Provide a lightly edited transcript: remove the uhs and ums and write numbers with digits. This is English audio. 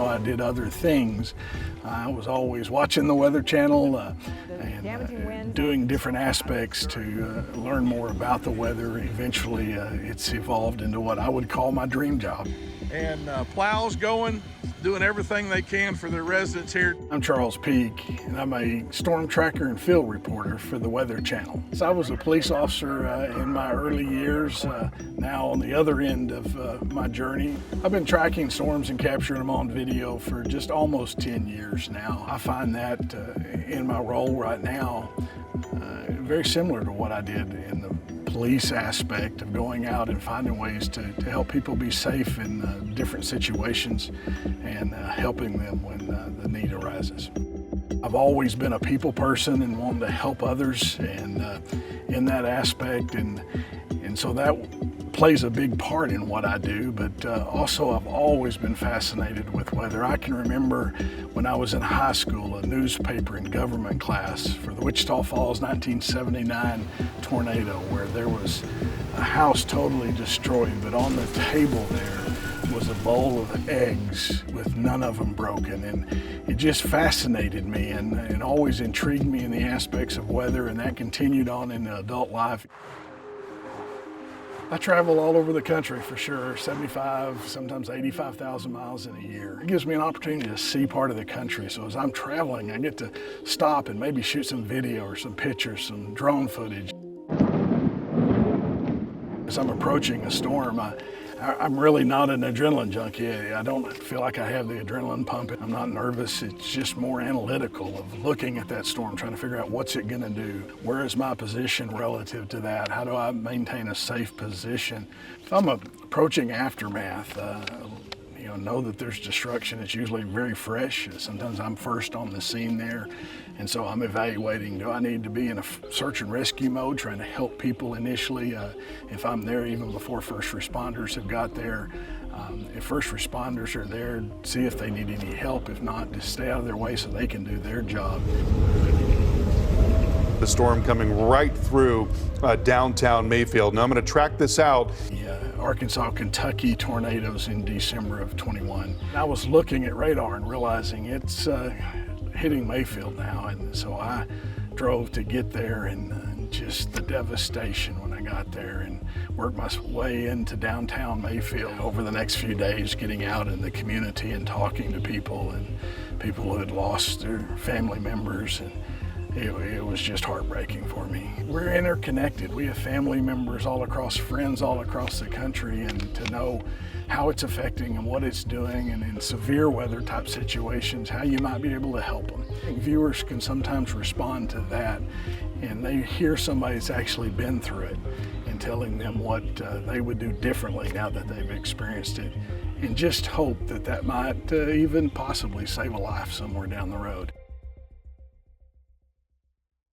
though I did other things, I was always watching the Weather Channel and doing different aspects to learn more about the weather. Eventually, it's evolved into what I would call my dream job. And plows going, doing everything they can for their residents here. I'm Charles Peak, and I'm a storm tracker and field reporter for the Weather Channel. So I was a police officer in my early years, now on the other end of my journey. I've been tracking storms and capturing them on video for just almost 10 years now. I find that in my role right now very similar to what I did in the police aspect of going out and finding ways to help people be safe in different situations and helping them when the need arises. I've always been a people person and wanted to help others and in that aspect, and so that plays a big part in what I do, but also I've always been fascinated with weather. I can remember when I was in high school, a newspaper and government class for the Wichita Falls 1979 tornado, where there was a house totally destroyed, but on the table there was a bowl of eggs with none of them broken. And it just fascinated me and always intrigued me in the aspects of weather, and that continued on in adult life. I travel all over the country for sure, 75, sometimes 85,000 miles in a year. It gives me an opportunity to see part of the country. So as I'm traveling, I get to stop and maybe shoot some video or some pictures, some drone footage. As I'm approaching a storm, I'm really not an adrenaline junkie. I don't feel like I have the adrenaline pumping. I'm not nervous. It's just more analytical of looking at that storm, trying to figure out what's it gonna do? Where is my position relative to that? How do I maintain a safe position? If I'm approaching aftermath, know that there's destruction. It's usually very fresh. Sometimes I'm first on the scene there, and so I'm evaluating, do I need to be in a search and rescue mode, trying to help people initially, if I'm there even before first responders have got there. If first responders are there, see if they need any help. If not, just stay out of their way so they can do their job. The storm coming right through downtown Mayfield. Now I'm going to track this out. Arkansas, Kentucky tornadoes in December of 21. I was looking at radar and realizing it's hitting Mayfield now, and so I drove to get there, and just the devastation when I got there, and worked my way into downtown Mayfield over the next few days, getting out in the community and talking to people and people who had lost their family members. And it was just heartbreaking for me. We're interconnected. We have family members all across, friends all across the country, and to know how it's affecting and what it's doing, and in severe weather type situations, how you might be able to help them. Viewers can sometimes respond to that, and they hear somebody that's actually been through it and telling them what they would do differently now that they've experienced it, and just hope that that might even possibly save a life somewhere down the road.